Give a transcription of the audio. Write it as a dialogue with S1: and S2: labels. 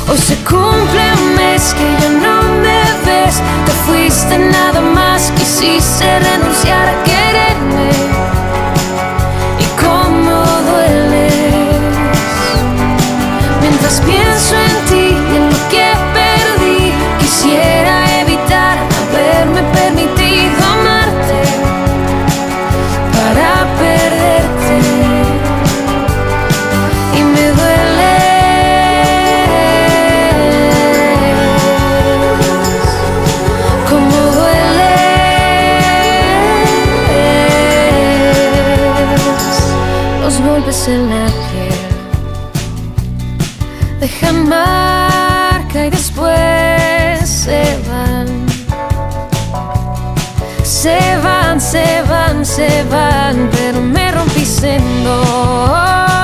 S1: Hoy se cumple un mes que ya no me ves. Te fuiste nada más, quisiste renunciar a quererme. Y cómo dueles. Mientras pienso en ti y en lo que perdí, quisiera evitar haberme permitido amarte para perderte. Y me duele. Cómo dueles. Los golpes en la piel dejan marca y después se van. Se van, se van, se van, pero me rompiste en dos.